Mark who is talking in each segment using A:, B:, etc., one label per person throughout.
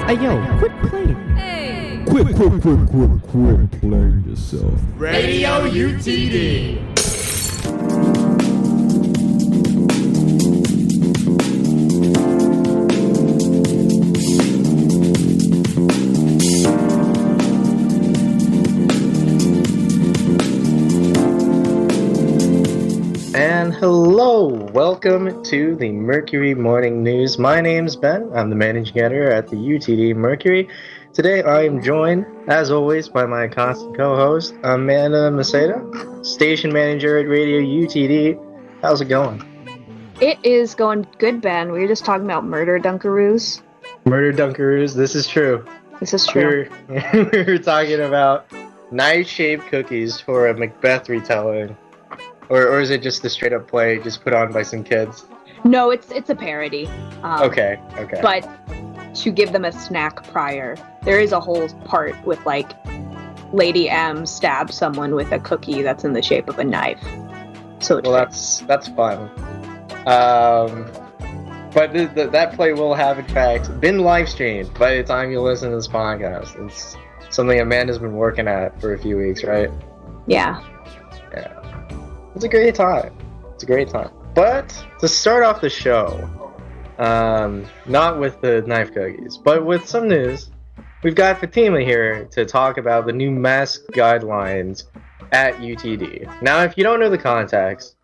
A: Hey yo, quit playing.
B: Hey!
C: Quit playing yourself.
D: Radio UTD.
E: And hello, welcome to the Mercury Morning News. My name's Ben. I'm the managing editor at the UTD Mercury. Today I am joined, as always, by my constant co-host, Amanda Maceda, station manager at Radio UTD. How's it going?
F: It is going good, Ben. We were just talking about murder dunkaroos.
E: Murder Dunkaroos, this is true.
F: This is true.
E: We were talking about knife-shaped cookies for a Macbeth retelling. Or is it just the straight-up play just put on by some kids?
F: No, it's a parody.
E: Okay.
F: But to give them a snack prior, there is a whole part with, like, Lady M stabs someone with a cookie that's in the shape of a knife. So
E: Well, that's fun. But that play will have, in fact, been live-streamed by the time you listen to this podcast. It's something Amanda's been working at for a few weeks, right?
F: Yeah.
E: It's a great time. But to start off the show, not with the knife cookies, but with some news, we've got Fatima here to talk about the new mask guidelines at UTD. Now, if you don't know the context,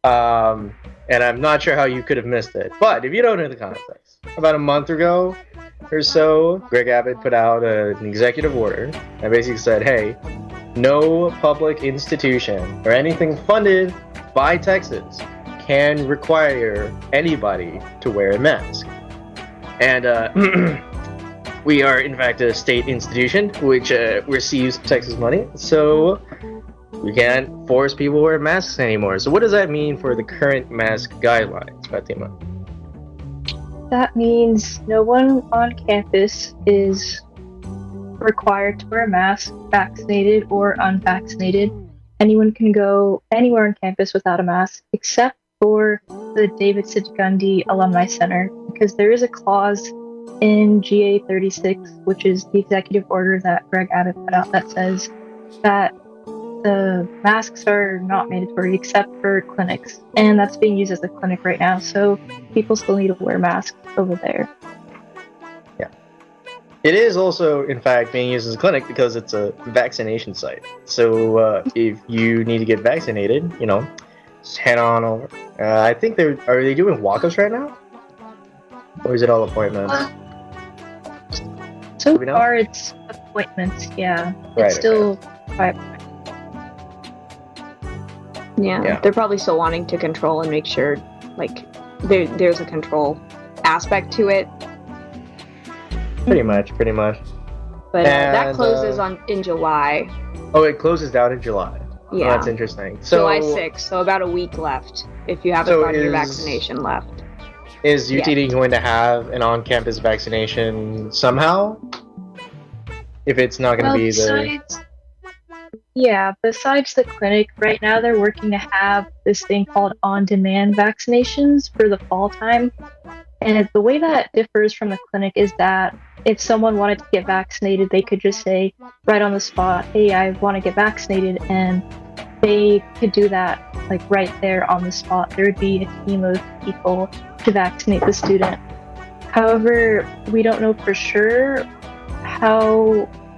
E: and I'm not sure how you could have missed it, but if you don't know the context, about a month ago or so, Greg Abbott put out an executive order that basically said, hey, no public institution or anything funded by Texas can require anybody to wear a mask. And we are, in fact, a state institution which receives Texas money, so we can't force people to wear masks anymore. So what does that mean for the current mask guidelines, Fatima?
G: That means no one on campus is required to wear a mask, vaccinated or unvaccinated. Anyone can go anywhere on campus without a mask, except for the David Sidgundy Alumni Center, because there is a clause in GA 36, which is the executive order that Greg Abbott put out, that says that the masks are not mandatory except for clinics, and that's being used as a clinic right now, so people still need to wear masks over there.
E: It is also, in fact, being used as a clinic because it's a vaccination site. So if you need to get vaccinated, just head on over. I think are they doing walk-ups right now? Or is it all appointments?
G: So far it's appointments, yeah.
E: Right,
G: it's still by
F: Yeah, they're probably still wanting to control and make sure, like, there's a control aspect to it.
E: Pretty much.
F: But that closes in July.
E: Oh, it closes down in July.
F: Yeah.
E: Oh, that's interesting. So,
F: July 6th, so about a week left, if you haven't gotten your vaccination left.
E: Is UTD going to have an on-campus vaccination somehow? If it's not going to be
G: besides the clinic, right now they're working to have this thing called on-demand vaccinations for the fall time. And the way that differs from the clinic is that if someone wanted to get vaccinated, they could just say right on the spot, hey, I want to get vaccinated, and they could do that like right there on the spot. There would be a team of people to vaccinate the student. However, we don't know for sure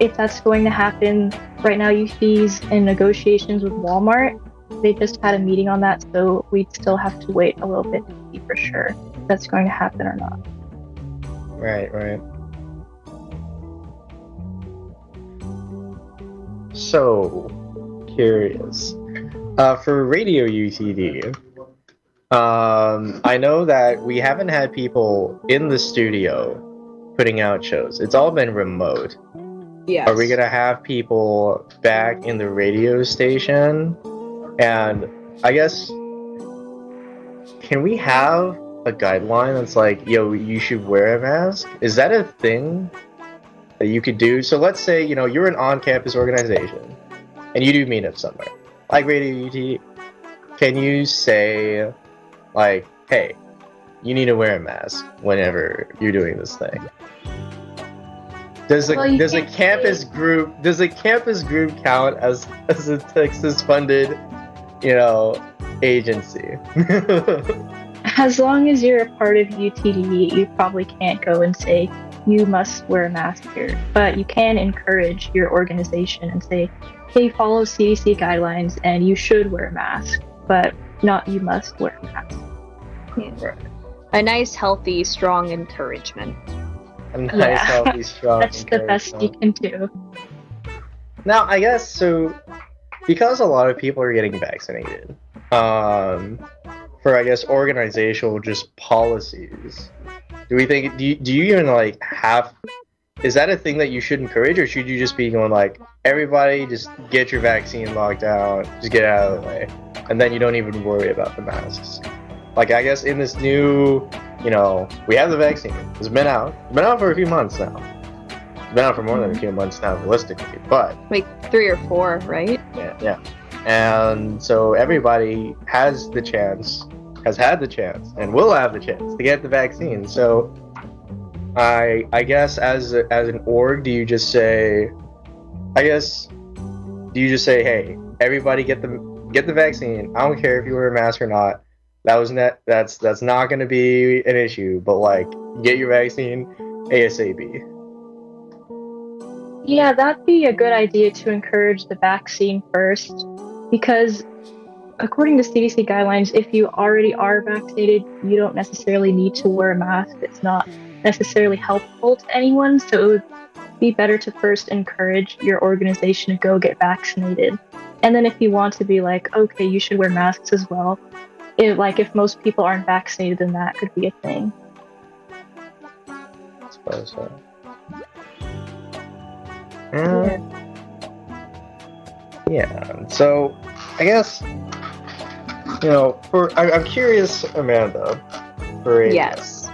G: if that's going to happen. Right now, UT's in negotiations with Walmart. They just had a meeting on that, so we'd still have to wait a little bit to see for sure if that's going to happen or not.
E: Right. So, curious. For Radio UTD, I know that we haven't had people in the studio putting out shows. It's all been remote.
F: Yes.
E: Are we going to have people back in the radio station? And I guess, can we have a guideline that's like, yo, you should wear a mask? Is that a thing that you could do? So let's say, you're an on-campus organization and you do meetups somewhere, like Radio UT. Can you say, like, hey, you need to wear a mask whenever you're doing this thing? Does a
G: Well, you
E: does a
G: can't
E: campus
G: say-
E: group count as a Texas funded, agency?
G: As long as you're a part of UTD, you probably can't go and say you must wear a mask here. But you can encourage your organization and say, hey, follow CDC guidelines and you should wear a mask, but not you must wear a mask.
E: Right.
F: A nice, healthy, strong encouragement.
E: A nice,
G: Yeah.
E: healthy, strong.
G: That's the best you
E: encouragement.
G: can do.
E: Now, I guess so, because a lot of people are getting vaccinated. For I guess organizational just policies. Do we think? Do you even like have? Is that a thing that you should encourage, or should you just be going like, everybody just get your vaccine locked down, just get it out of the way, and then you don't even worry about the masks? Like, I guess in this new, we have the vaccine. It's been out. It's been out for a few months now. It's been out for more than a few months now, realistically. But
F: Like 3 or 4, right?
E: yeah. And so everybody has had the chance, and will have the chance to get the vaccine. So I guess as an org, do you just say, hey, everybody get the vaccine. I don't care if you wear a mask or not. That's not going to be an issue. But like, get your vaccine ASAP.
G: Yeah, that'd be a good idea to encourage the vaccine first, because according to CDC guidelines, if you already are vaccinated, you don't necessarily need to wear a mask. It's not necessarily helpful to anyone, so it would be better to first encourage your organization to go get vaccinated. And then if you want to be like, okay, you should wear masks as well, if most people aren't vaccinated, then that could be a thing.
E: I suppose so. Yeah. So, I guess I'm curious, Amanda.
F: Yes.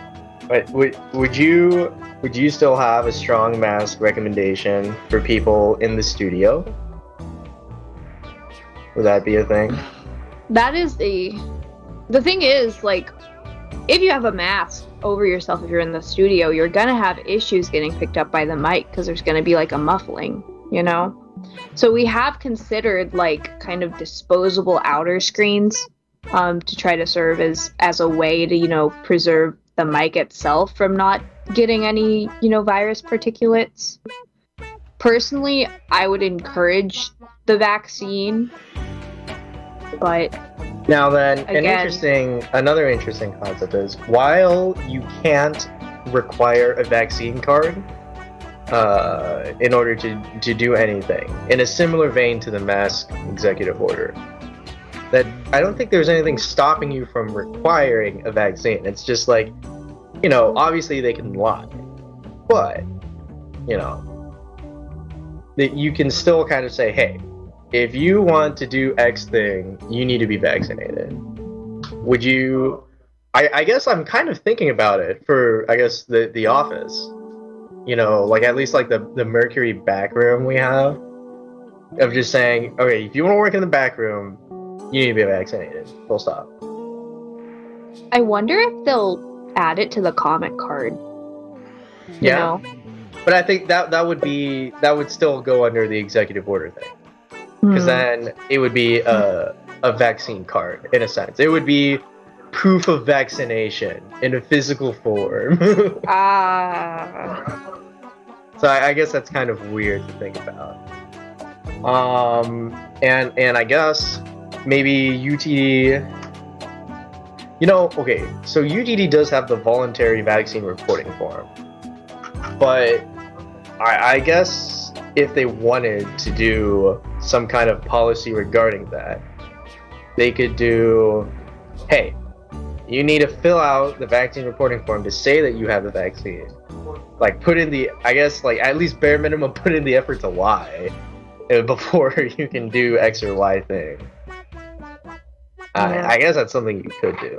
E: But would you still have a strong mask recommendation for people in the studio? Would that be a thing?
F: That is the thing is, like, if you have a mask over yourself, if you're in the studio, you're gonna have issues getting picked up by the mic because there's gonna be like a muffling, So we have considered like kind of disposable outer screens to try to serve as a way to, preserve the mic itself from not getting any, virus particulates. Personally, I would encourage the vaccine, but
E: Now then,
F: Again.
E: another interesting concept is, while you can't require a vaccine card in order to do anything, in a similar vein to the mask executive order, that I don't think there's anything stopping you from requiring a vaccine. It's just like, obviously they can lie, but that you can still kind of say, hey, if you want to do X thing, you need to be vaccinated. Would you? I guess I'm kind of thinking about it for, I guess, the office. Like at least like the Mercury back room we have. Of just saying, okay, if you want to work in the back room, you need to be vaccinated. Full stop.
F: I wonder if they'll add it to the comment card.
E: Yeah. But I think that would still go under the executive order thing. Because then it would be a vaccine card, in a sense. It would be proof of vaccination in a physical form. So I guess that's kind of weird to think about. And I guess maybe UTD. Okay, so UTD does have the voluntary vaccine reporting form, but I guess if they wanted to do some kind of policy regarding that, they could do, hey, you need to fill out the vaccine reporting form to say that you have the vaccine. Like, put in the, I guess, like, at least bare minimum, put in the effort to lie before you can do X or Y thing.
F: Yeah.
E: I guess that's something you could do.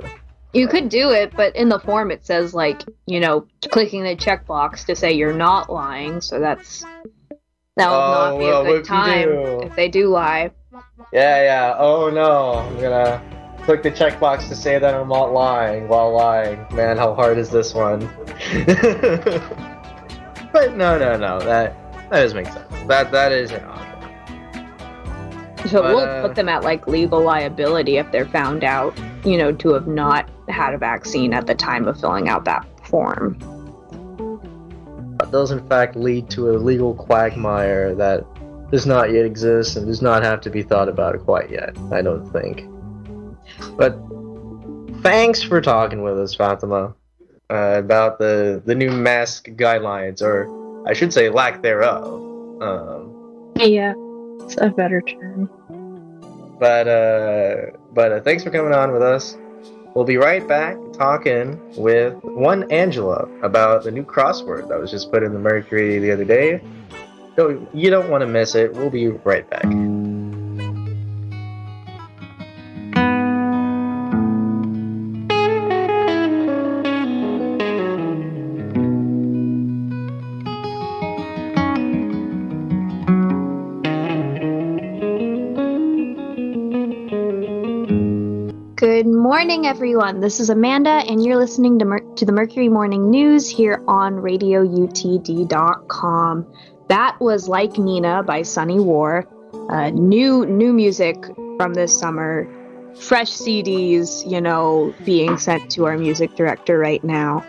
F: You could do it, but in the form it says, like, clicking the checkbox to say you're not lying, so that would not be a good time if they do lie.
E: Yeah. Oh no, I'm gonna click the checkbox to say that I'm not lying while lying. Man, how hard is this one? But no, that doesn't make sense. That is an option.
F: So
E: But,
F: we'll put them at like legal liability if they're found out, to have not had a vaccine at the time of filling out that form.
E: That does in fact lead to a legal quagmire that does not yet exist and does not have to be thought about quite yet, I don't think. But thanks for talking with us, Fatima, about the new mask guidelines, or I should say lack thereof.
G: Yeah, it's a better term.
E: But thanks for coming on with us. We'll be right back talking with one Angela about the new crossword that was just put in the Mercury the other day. So you don't want to miss it. We'll be right back.
F: Good morning, everyone. This is Amanda, and you're listening to the Mercury Morning News here on RadioUTD.com. That was Like Nina by Sunny War. New music from this summer. Fresh CDs, being sent to our music director right now.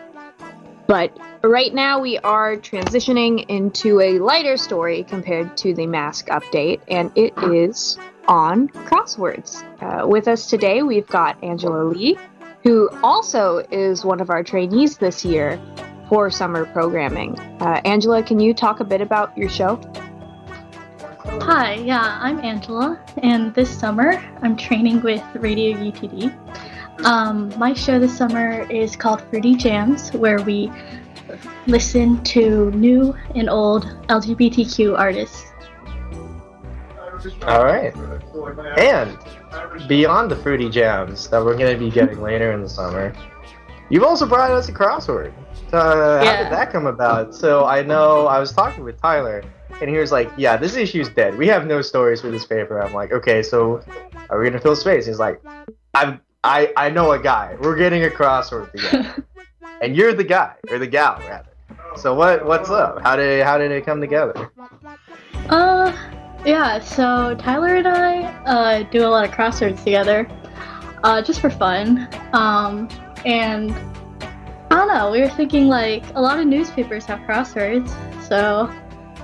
F: But right now we are transitioning into a lighter story compared to the mask update, and it is on crosswords. With us today, we've got Angela Lee, who also is one of our trainees this year for summer programming. Angela, can you talk a bit about your show?
A: Hi, yeah, I'm Angela, and this summer I'm training with Radio UTD. My show this summer is called Fruity Jams, where we listen to new and old LGBTQ artists.
E: All right. And beyond the Fruity Jams that we're going to be getting later in the summer, you've also brought us a crossword. How did that come about? So I know I was talking with Tyler, and he was like, yeah, this issue's dead. We have no stories for this paper. I'm like, okay, so are we going to fill space? He's like, I know a guy. We're getting a crossword together. And you're the guy, or the gal, rather. So what's up? How did it come together?
A: Yeah, so Tyler and I do a lot of crosswords together, just for fun. And I don't know, we were thinking like a lot of newspapers have crosswords, so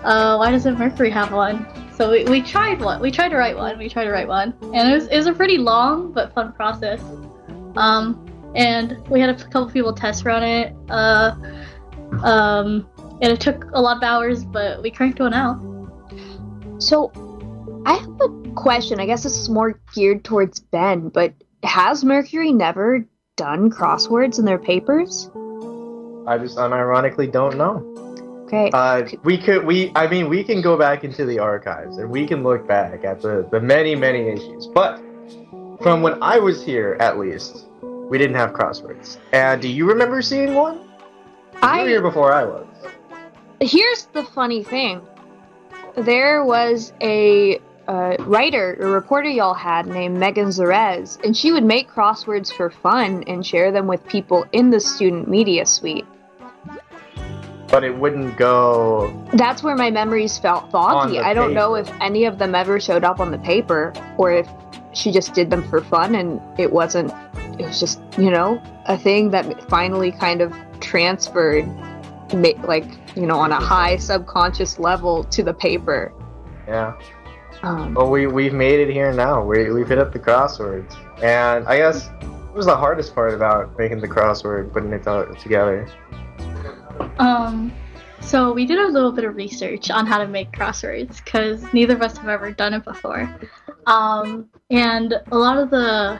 A: why doesn't Mercury have one? So we tried one. We tried to write one. And it was a pretty long but fun process. And we had a couple people test run it. And it took a lot of hours, but we cranked one out.
F: So, I have a question. I guess this is more geared towards Ben, but has Mercury never done crosswords in their papers?
E: I just unironically don't know.
F: Okay.
E: We can go back into the archives and we can look back at the many issues. But from when I was here, at least, we didn't have crosswords. And do you remember seeing one? You were here before I was.
F: Here's the funny thing. There was a reporter y'all had named Megan Zarez, and she would make crosswords for fun and share them with people in the student media suite.
E: But it wouldn't go...
F: That's where my memories felt foggy. I don't know if any of them ever showed up on the paper, or if she just did them for fun and it was just, a thing that finally kind of transferred, on a high subconscious level to the paper.
E: Yeah. Well, we've made it here now. We've hit up the crosswords. And I guess what was the hardest part about making the crossword, putting it together?
A: So we did a little bit of research on how to make crosswords, because neither of us have ever done it before. And a lot of the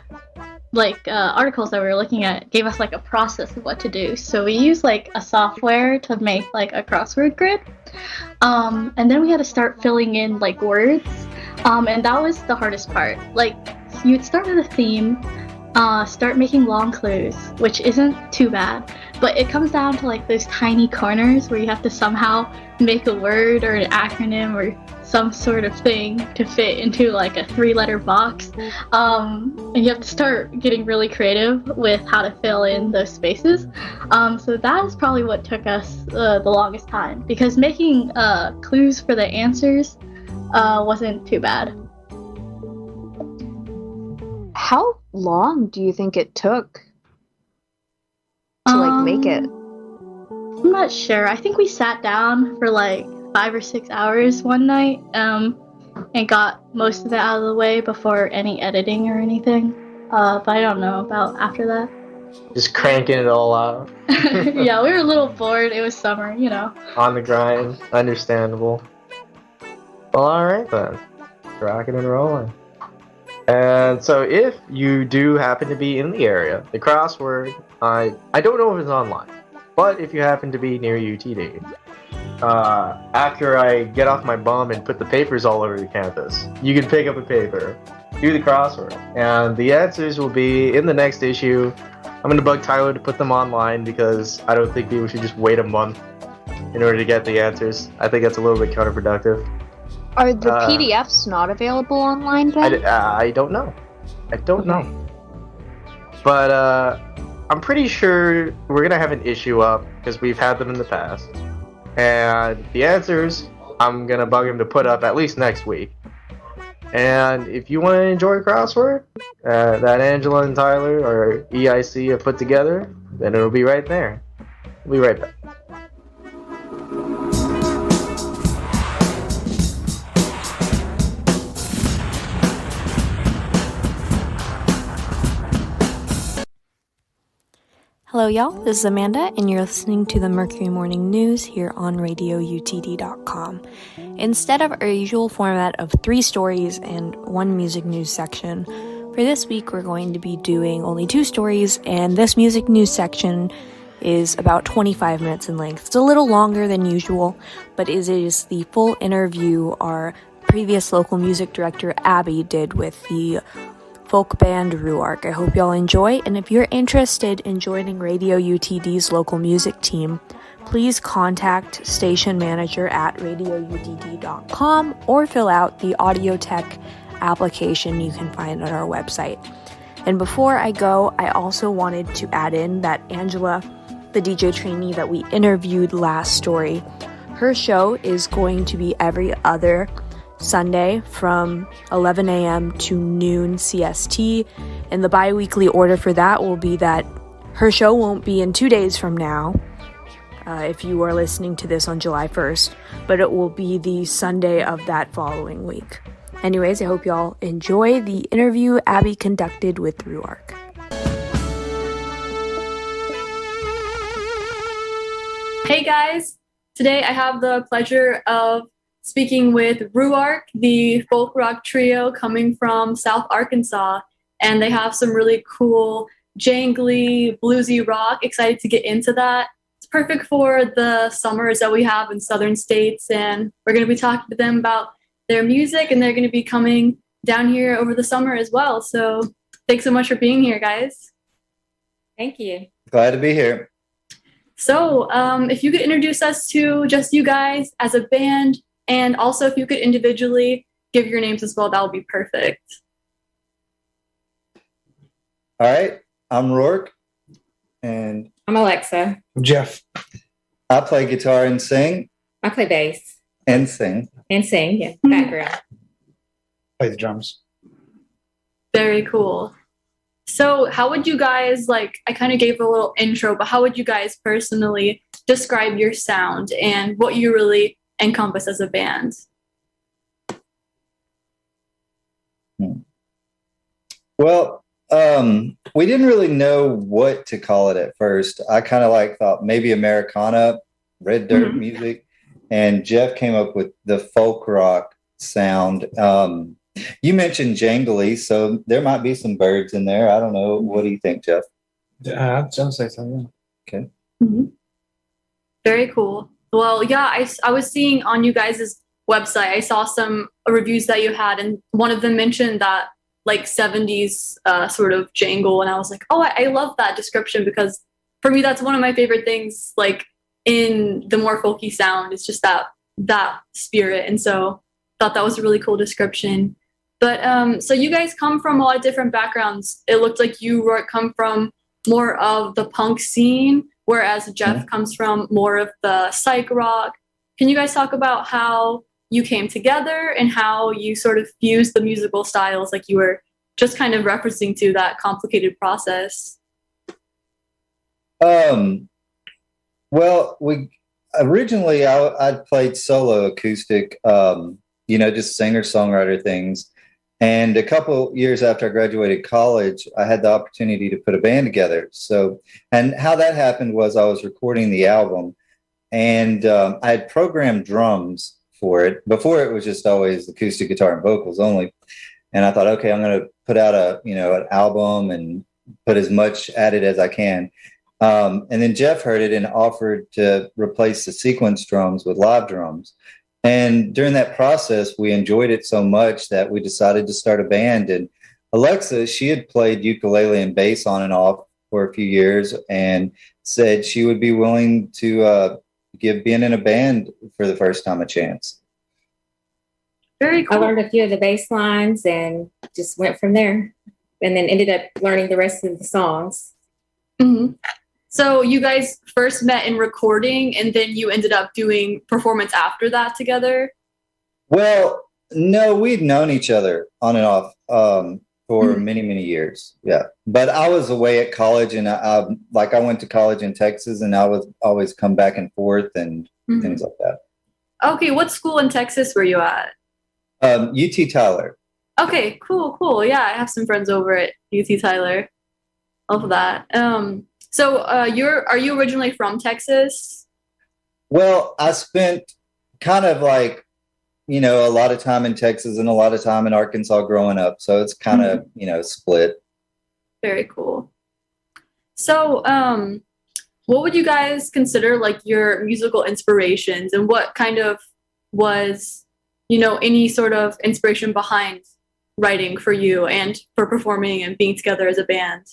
A: articles that we were looking at gave us a process of what to do. So we used a software to make a crossword grid. And then we had to start filling in words. And that was the hardest part. You'd start with a theme, start making long clues, which isn't too bad. but it comes down to like those tiny corners where you have to somehow make a word or an acronym or some sort of thing to fit into like a 3-letter box. And you have to start getting really creative with how to fill in those spaces. So that is probably what took us the longest time, because making clues for the answers wasn't too bad.
F: How long do you think it took to like make it?
A: I'm not sure. I think we sat down for like 5 or 6 hours one night and got most of it out of the way before any editing or anything. But I don't know about after that.
E: Just cranking it all out.
A: Yeah, we were a little bored. It was summer, you know.
E: On the grind. Understandable. Well, alright then. Rocking and rolling. And so if you do happen to be in the area, the crossword, I don't know if it's online, but if you happen to be near UTD, after I get off my bum and put the papers all over the campus, you can pick up a paper, do the crossword, and the answers will be in the next issue. I'm going to bug Tyler to put them online because I don't think people should just wait a month in order to get the answers. I think that's a little bit counterproductive.
F: Are the PDFs not available online then?
E: I don't know. I don't know. But I'm pretty sure we're going to have an issue up because we've had them in the past. And the answers, I'm going to bug him to put up at least next week. And if you want to enjoy a crossword that Angela and Tyler or EIC have put together, then it'll be right there. We'll be right back.
B: Hello, y'all. This is Amanda, and you're listening to the Mercury Morning News here on RadioUTD.com. Instead of our usual format of 3 stories and 1 music news section, for this week we're going to be doing only 2 stories, and this music news section is about 25 minutes in length. It's a little longer than usual, but it is the full interview our previous local music director, Abby, did with the folk band Ruark. I hope y'all enjoy, and if you're interested in joining Radio UTD's local music team, please contact station manager at radioudd.com or fill out the audio tech application you can find on our website. And before I go, I also wanted to add in that Angela, the DJ trainee that we interviewed last story, her show is going to be every other Sunday from 11 a.m. to noon CST, and the bi-weekly order for that will be that her show won't be in 2 days from now, if you are listening to this on July 1st, but it will be the Sunday of that following week. Anyways, I hope y'all enjoy the interview Abby conducted with Ruark.
H: Hey guys, today I have the pleasure of speaking with Ruark, the folk rock trio coming from South Arkansas, and they have some really cool jangly, bluesy rock. Excited to get into that. It's perfect for the summers that we have in southern states, and we're going to be talking to them about their music, and they're going to be coming down here over the summer as well. So thanks so much for being here, guys.
I: Thank you.
J: Glad to be here.
H: So if you could introduce us to just you guys as a band, and also if you could individually give your names as well, that would be perfect.
J: All right. I'm Rourke. And
I: I'm Alexa.
J: I'm Jeff. I play guitar and sing.
I: I play bass.
J: And sing.
I: And sing, yeah. Background.
J: Play the drums.
H: Very cool. So how would you guys, I kind of gave a little intro, but how would you guys personally describe your sound and what you really encompass as a band?
J: Well, we didn't really know what to call it at first. I kind of thought maybe Americana, red dirt music, and Jeff came up with the folk rock sound. You mentioned jangly, so there might be some birds in there. I don't know. What do you think, Jeff?
K: I'd say so, yeah.
J: Okay.
H: Mm-hmm. Very cool. Well, yeah, I was seeing on you guys' website, I saw some reviews that you had, and one of them mentioned that 70s sort of jangle, and I was like, oh, I love that description because for me, that's one of my favorite things, like in the more folky sound. It's just that spirit. And so thought that was a really cool description. But so you guys come from a lot of different backgrounds. It looked like you come from more of the punk scene, whereas Jeff comes from more of the psych rock. Can you guys talk about how you came together and how you sort of fused the musical styles, like you were just kind of referencing to that complicated process?
J: Well, we originally I'd played solo acoustic, just singer-songwriter things. And a couple years after I graduated college, I had the opportunity to put a band together. So, and how that happened was I was recording the album, and I had programmed drums for it. Before, it was just always acoustic guitar and vocals only. And I thought, okay, I'm going to put out an album and put as much at it as I can. And then Jeff heard it and offered to replace the sequence drums with live drums. And during that process, we enjoyed it so much that we decided to start a band. And Alexa, she had played ukulele and bass on and off for a few years and said she would be willing to give being in a band for the first time a chance.
H: Very cool.
I: I learned a few of the bass lines and just went from there, and then ended up learning the rest of the songs.
H: Mm-hmm. So you guys first met in recording, and then you ended up doing performance after that together? Well,
J: no, we'd known each other on and off for many, many years. Yeah. But I was away at college, and I went to college in Texas, and I would always come back and forth and things like that.
H: Okay. What school in Texas were you at?
J: UT Tyler.
H: Okay, cool. Yeah, I have some friends over at UT Tyler. Love that. So are you originally from Texas?
J: Well, I spent kind of a lot of time in Texas and a lot of time in Arkansas growing up. So it's kind of, split.
H: Very cool. So what would you guys consider like your musical inspirations, and what kind of was, any sort of inspiration behind writing for you and for performing and being together as a band?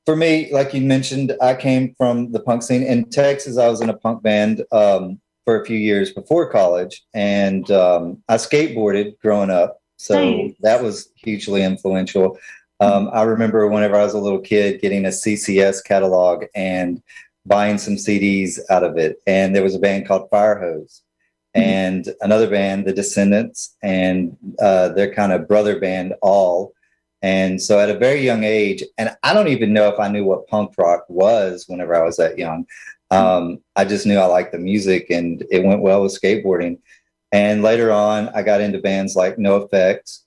J: For me, like you mentioned, I came from the punk scene in Texas. I was in a punk band for a few years before college, and I skateboarded growing up. So that was hugely influential. I remember whenever I was a little kid getting a CCS catalog and buying some CDs out of it. And there was a band called Firehose and another band, The Descendants, and their kind of brother band, All. And so at a very young age, and I don't even know if I knew what punk rock was whenever I was that young. I just knew I liked the music, and it went well with skateboarding. And later on, I got into bands like NoFX,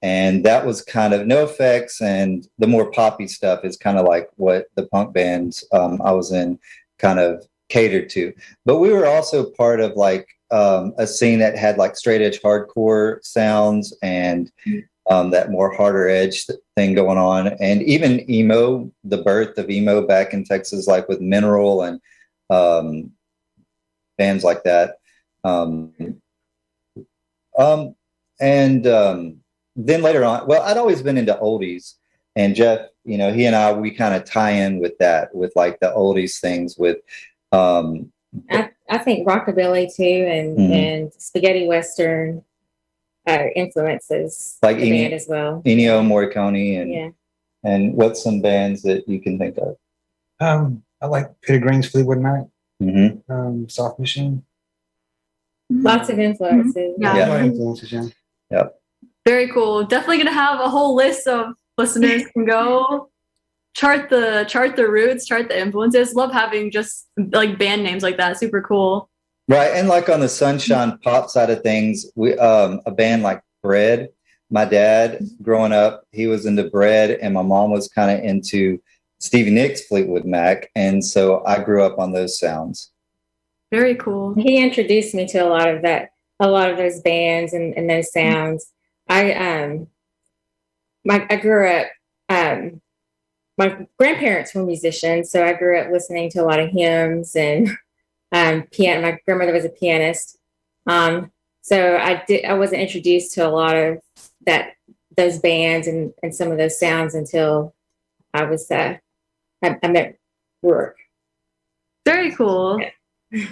J: and that was kind of NoFX, and the more poppy stuff is kind of like what the punk bands I was in kind of catered to. But we were also part of a scene that had straight edge hardcore sounds and that more harder edge thing going on. And even emo, the birth of emo back in Texas, with Mineral and bands like that. Then later on, well, I'd always been into oldies, and Jeff, he and I, we kind of tie in with that, with the oldies things with,
I: I think rockabilly too, and spaghetti western influences the band as well.
J: Ennio Morricone and what's some bands that you can think of?
K: I like Peter Green's Fleetwood Mac, Soft Machine.
I: Lots of influences.
H: Yeah.
K: A lot of influences, yeah.
J: Yep.
H: Very cool. Definitely gonna have a whole list of listeners can go chart the roots, chart the influences. Love having just band names like that. Super cool.
J: Right. And on the Sunshine pop side of things, we a band like Bread. My dad, growing up, he was into Bread, and my mom was kind of into Stevie Nicks' Fleetwood Mac. And so I grew up on those sounds.
H: Very cool.
I: He introduced me to a lot of those bands and those sounds. I grew up, my grandparents were musicians, so I grew up listening to a lot of hymns and piano. My grandmother was a pianist. So I wasn't introduced to a lot of those bands and some of those sounds until I was I met Ruark.
H: Very cool.
I: Yeah.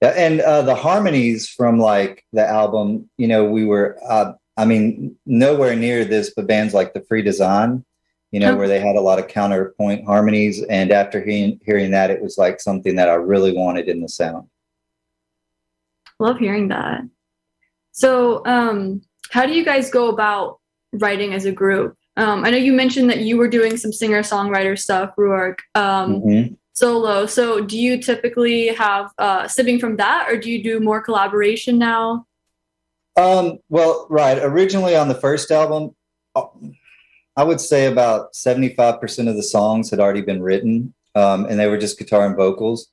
J: Yeah, and the harmonies from like the album, you know, we were, I mean, nowhere near this, but bands like the Free Design, you know, where they had a lot of counterpoint harmonies. And after hearing that, it was like something that I really wanted in the sound.
H: Love hearing that. So, how do you guys go about writing as a group? I know you mentioned that you were doing some singer-songwriter stuff, Ruark, solo. So do you typically have sipping from that, or do you do more collaboration now?
J: Well, right. Originally on the first album, I would say about 75% of the songs had already been written, and they were just guitar and vocals.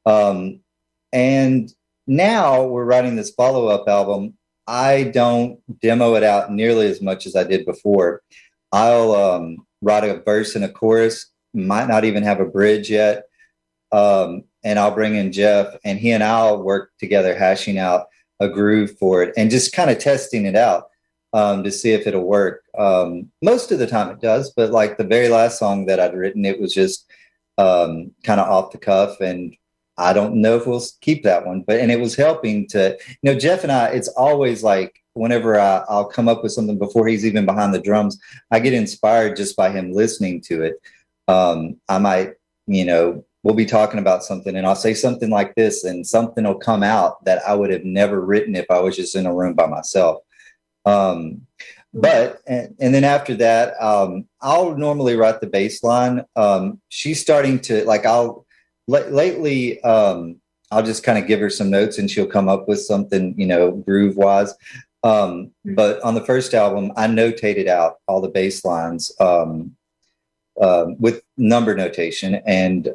J: And now we're writing this follow-up album. I don't demo it out nearly as much as I did before. I'll write a verse and a chorus, might not even have a bridge yet. And I'll bring in Jeff, and he and I'll work together hashing out a groove for it and just kind of testing it out to see if it'll work. Most of the time it does, but like the very last song that I'd written, it was just kind of off the cuff, and I don't know if we'll keep that one, and it was helping to, you know, Jeff and I, it's always like whenever I'll come up with something before he's even behind the drums, I get inspired just by him listening to it. I might, you know, we'll be talking about something and I'll say something like this and something will come out that I would have never written if I was just in a room by myself. But, and then after that, I'll normally write the bass line. She's starting to, like, lately, I'll just kind of give her some notes and she'll come up with something, you know, groove wise. But on the first album, I notated out all the bass lines with number notation, and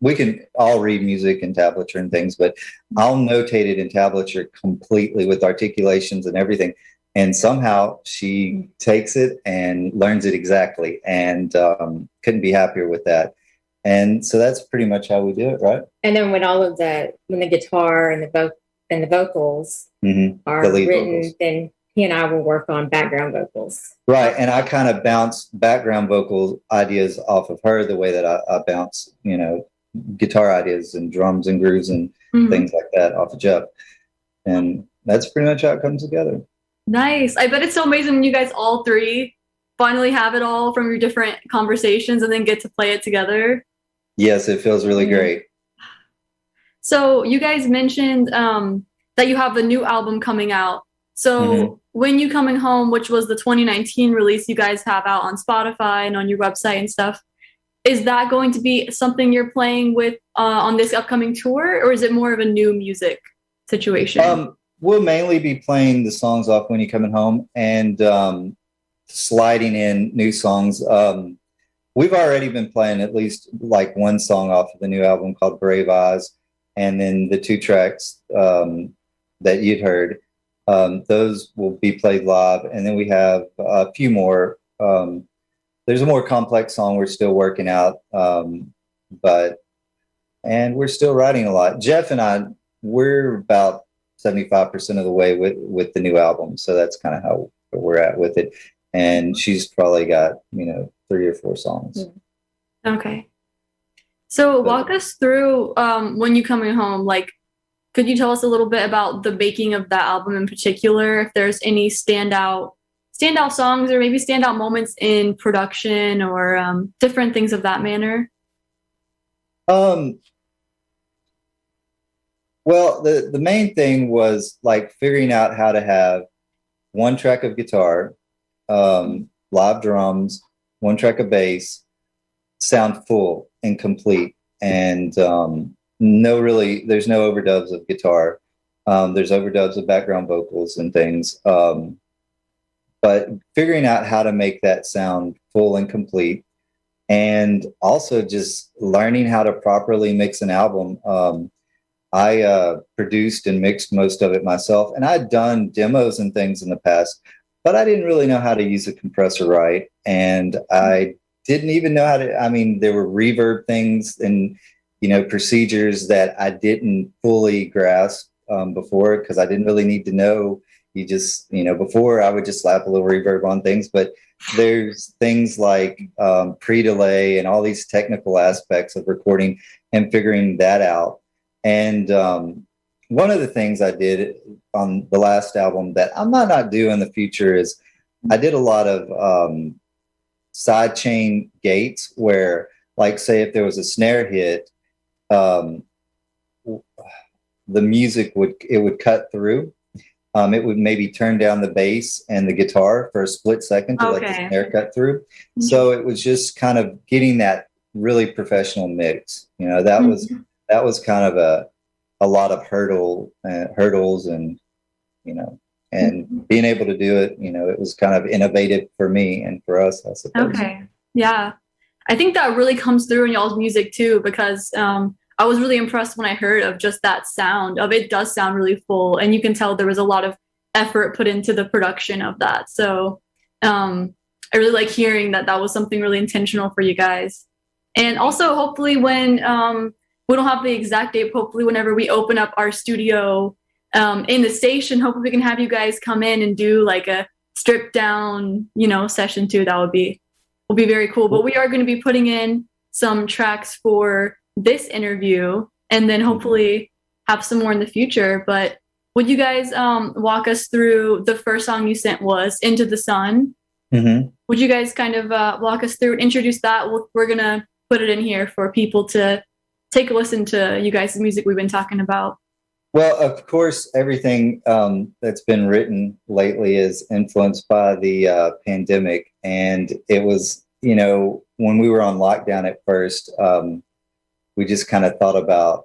J: we can all read music in tablature and things, but I'll notate it in tablature completely with articulations and everything. And somehow she takes it and learns it exactly, and couldn't be happier with that. And so that's pretty much how we do it, right?
I: And then when the guitar and the vocals are
J: the lead
I: written,
J: vocals,
I: then he and I will work on background vocals.
J: Right, and I kind of bounce background vocal ideas off of her the way that I bounce, you know, guitar ideas and drums and grooves and things like that off of Jeff. And that's pretty much how it comes together.
H: Nice. I bet it's so amazing when you guys all three finally have it all from your different conversations and then get to play it together.
J: Yes, it feels really great.
H: So you guys mentioned that you have a new album coming out. So When You Coming Home, which was the 2019 release you guys have out on Spotify and on your website and stuff, is that going to be something you're playing with on this upcoming tour, or is it more of a new music situation?
J: We'll mainly be playing the songs off When You Coming Home and sliding in new songs. We've already been playing at least like one song off of the new album called Brave Eyes, and then the 2 tracks that you'd heard. Those will be played live, and then we have a few more. There's a more complex song we're still working out, and we're still writing a lot. Jeff and I, we're about 75% of the way with the new album, so that's kind of how we're at with it. And she's probably got, you know, 3 or 4 songs.
H: Okay. So walk us through When You Coming Home. Like, could you tell us a little bit about the making of that album in particular? If there's any standout songs or maybe standout moments in production or different things of that manner?
J: Well, the main thing was like figuring out how to have 1 track of guitar, live drums, 1 track of bass, sound full and complete, and there's no overdubs of guitar. There's overdubs of background vocals and things, but figuring out how to make that sound full and complete, and also just learning how to properly mix an album. I produced and mixed most of it myself, and I'd done demos and things in the past, but I didn't really know how to use a compressor right, and I didn't even know how to, I mean, there were reverb things and, you know, procedures that I didn't fully grasp before, because I didn't really need to know, You just, before I would just slap a little reverb on things, but there's things like pre-delay and all these technical aspects of recording and figuring that out. And one of the things I did on the last album that I might not do in the future is I did a lot of sidechain gates where, like, say if there was a snare hit, the music would cut through. It would maybe turn down the bass and the guitar for a split second to let the snare cut through. So it was just kind of getting that really professional mix. That was kind of a lot of hurdles and, and being able to do it, it was kind of innovative for me and for us, I suppose.
H: Okay. Yeah. I think that really comes through in y'all's music too, because I was really impressed when I heard of just that sound of it. Does sound really full, and you can tell there was a lot of effort put into the production of that. So I really like hearing that was something really intentional for you guys. And also hopefully when we don't have the exact date, hopefully whenever we open up our studio in the station, hopefully we can have you guys come in and do like a stripped down, session too. That will be very cool. But we are going to be putting in some tracks for this interview and then hopefully have some more in the future. But would you guys walk us through the first song you sent was Into the Sun?
J: Mm-hmm.
H: Would you guys kind of walk us through and introduce that? We're going to put it in here for people to take a listen to you guys' music we've been talking about.
J: Well, of course, everything that's been written lately is influenced by the pandemic. And it was, when we were on lockdown at first, we just kind of thought about,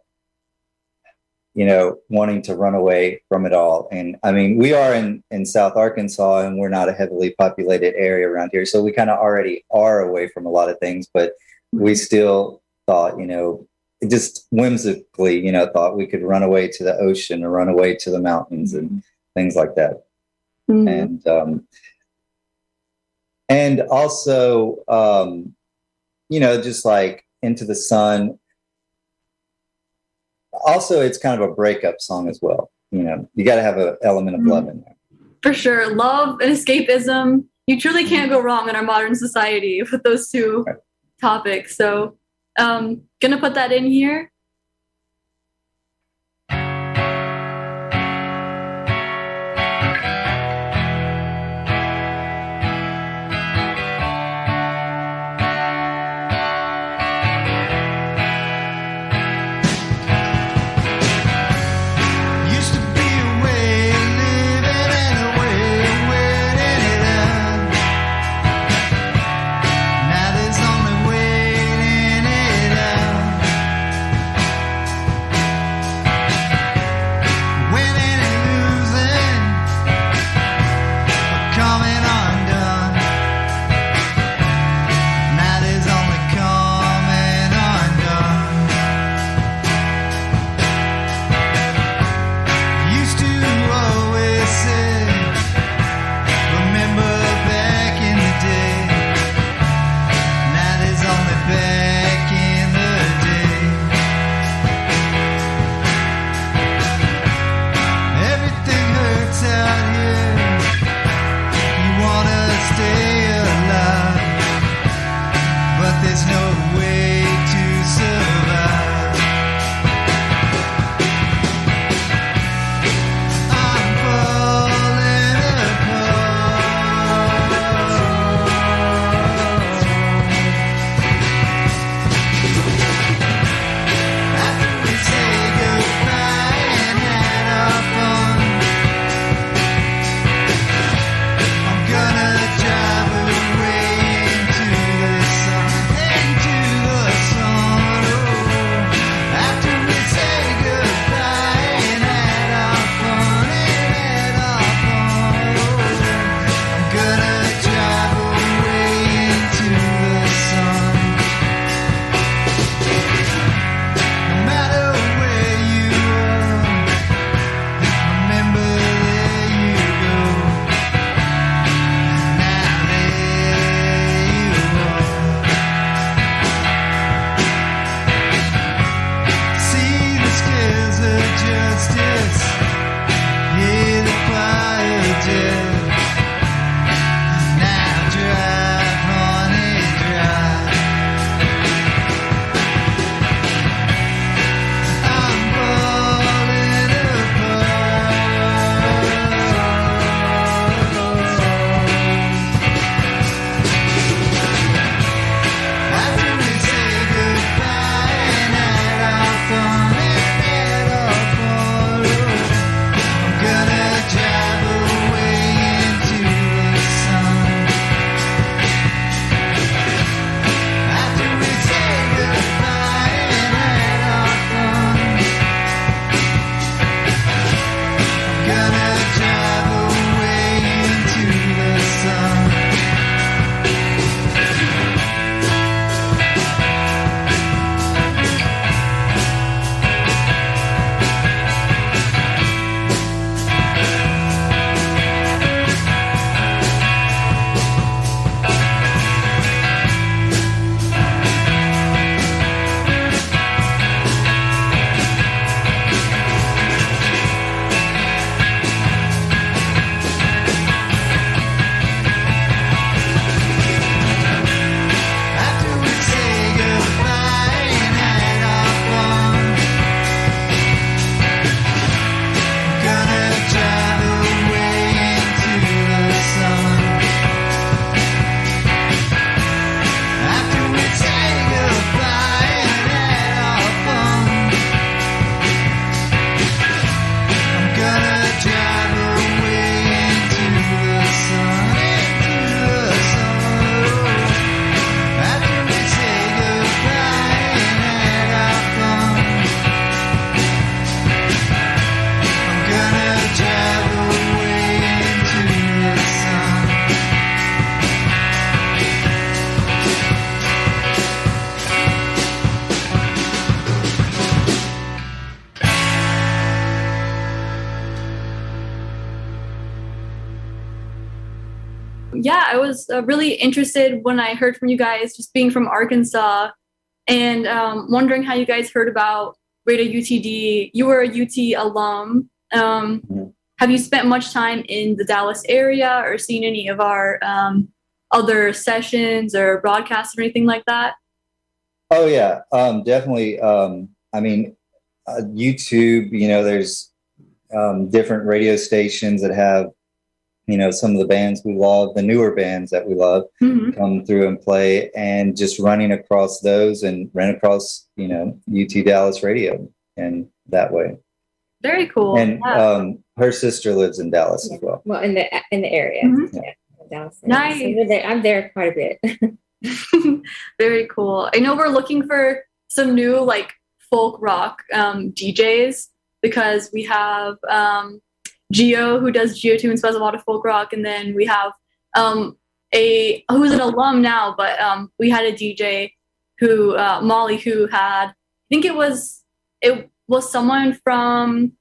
J: wanting to run away from it all. And I mean, we are in South Arkansas and we're not a heavily populated area around here. So we kind of already are away from a lot of things, but we still thought, just whimsically, thought we could run away to the ocean or run away to the mountains and things like that. Mm-hmm. And also, just like Into the Sun. Also, it's kind of a breakup song as well. You got to have an element of love in there.
H: For sure. Love and escapism. You truly can't go wrong in our modern society with those two topics. So gonna put that in here.
L: Justice, yeah, the fire
H: Yeah, I was really interested when I heard from you guys, just being from Arkansas, and wondering how you guys heard about Radio UTD. You were a UT alum. Have you spent much time in the Dallas area or seen any of our other sessions or broadcasts or anything like that?
J: Oh yeah, definitely. I mean, YouTube, there's different radio stations that have, some of the bands we love, the newer bands that we love, come through and play, and just running across those and run across, UT Dallas radio and that way.
H: Very cool.
J: And her sister lives in Dallas as well.
I: Well, in the area. Yeah, Dallas.
H: Nice.
I: So I'm there quite a bit.
H: Very cool. I know we're looking for some new like folk rock DJs, because we have Gio, who does GeoTunes, does a lot of folk rock, and then we have who's an alum now, but we had a DJ who Molly, who had, I think it was someone from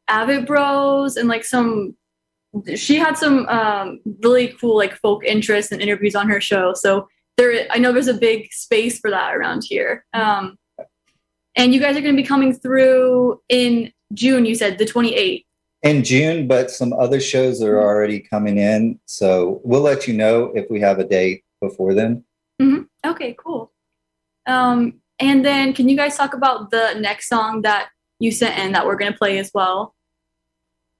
H: Avid Bros, and like she had some really cool like folk interests and interviews on her show. So I know there's a big space for that around here. And you guys are going to be coming through in June, you said, the 28th.
J: In June, but some other shows are already coming in. So we'll let you know if we have a date before then.
H: Okay, cool. And then can you guys talk about the next song that you sent in that we're going to play as well?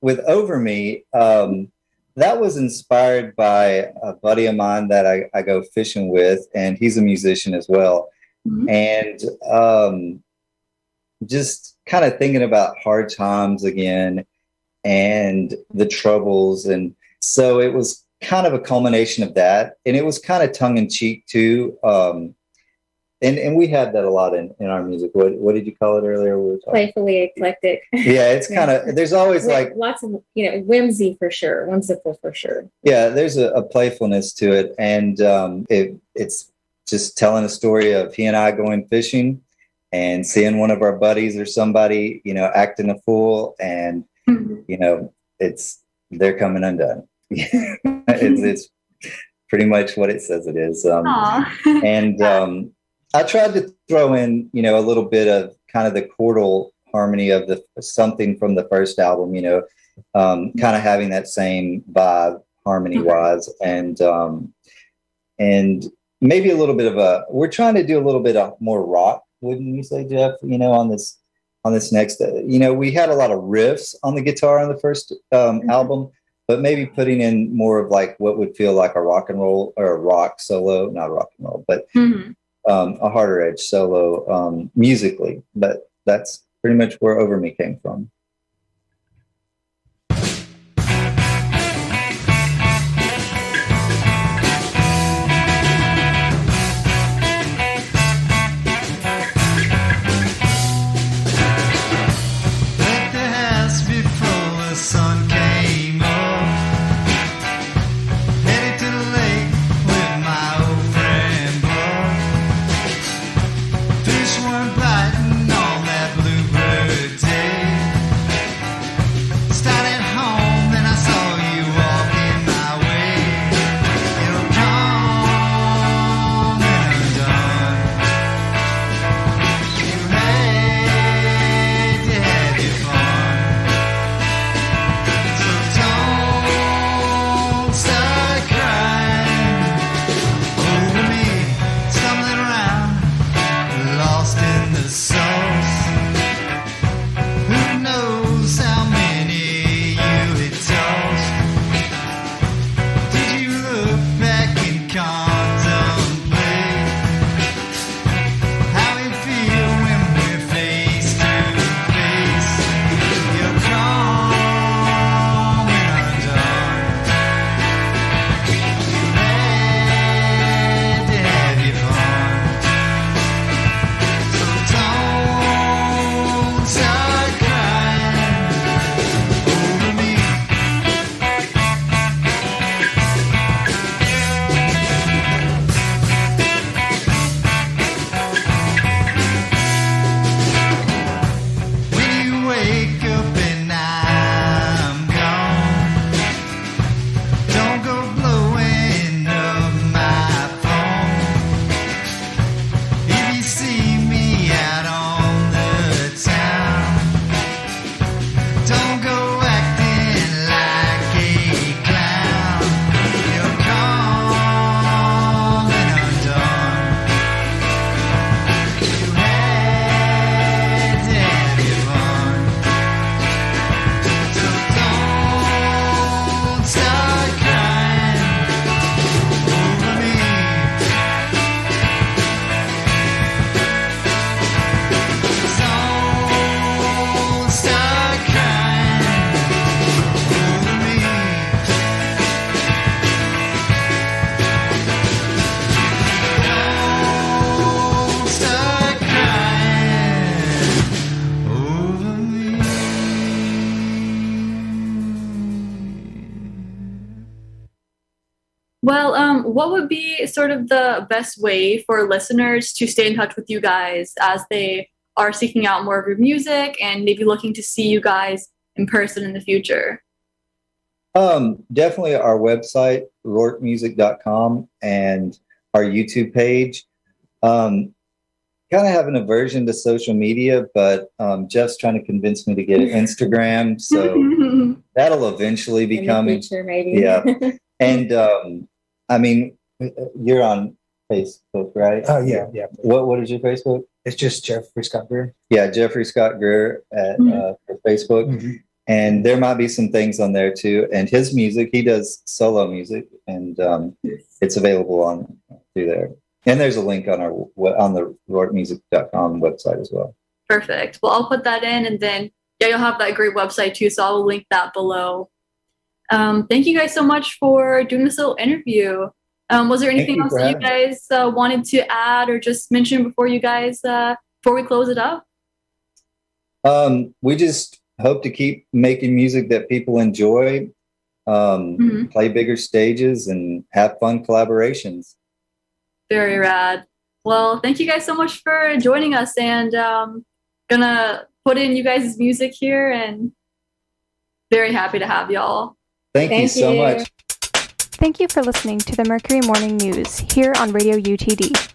J: With Over Me, that was inspired by a buddy of mine that I go fishing with, and he's a musician as well. And just kind of thinking about hard times again and the troubles. And so it was kind of a culmination of that. And it was kind of tongue in cheek too. And we had that a lot in our music. What did you call it earlier? We were talking.
I: Playfully eclectic.
J: Yeah, it's kind of, there's always like
I: lots of, whimsy for sure, whimsical for sure.
J: Yeah, there's a playfulness to it. And it's just telling a story of he and I going fishing and seeing one of our buddies or somebody, acting a fool, and, they're coming undone. it's pretty much what it says it is. And I tried to throw in, a little bit of kind of the chordal harmony of something from the first album, kind of having that same vibe harmony wise, and maybe a little bit of we're trying to do a little bit of more rock, wouldn't you say, Jeff? On this next, we had a lot of riffs on the guitar on the first album, but maybe putting in more of like what would feel like a rock and roll or a rock solo, not rock and roll, but a harder edge solo musically. But that's pretty much where Over Me came from.
L: Fish weren't biting on that bluebird day.
H: Well, what would be sort of the best way for listeners to stay in touch with you guys as they are seeking out more of your music and maybe looking to see you guys in person in the future?
J: Definitely our website, rourkemusic.com, and our YouTube page. Kind of have an aversion to social media, but Jeff's trying to convince me to get an Instagram, so that'll eventually be coming.
I: Future, maybe.
J: Yeah. And I mean, you're on Facebook, right?
K: Oh, yeah.
J: What is your Facebook?
K: It's just Jeffrey Scott Greer.
J: Yeah, Jeffrey Scott Greer at for Facebook.
K: Mm-hmm.
J: And there might be some things on there too. And his music, he does solo music, and it's available through there. And there's a link on the rourkemusic.com website as well.
H: Perfect. Well, I'll put that in, and then you'll have that great website too, so I'll link that below. Thank you guys so much for doing this little interview. Was there anything else that you guys wanted to add or just mention before we close it up?
J: We just hope to keep making music that people enjoy, play bigger stages, and have fun collaborations.
H: Very rad. Well, thank you guys so much for joining us, and gonna put in you guys' music here, and very happy to have y'all.
J: Thank you so much.
B: Thank you for listening to the Mercury Morning News here on Radio UTD.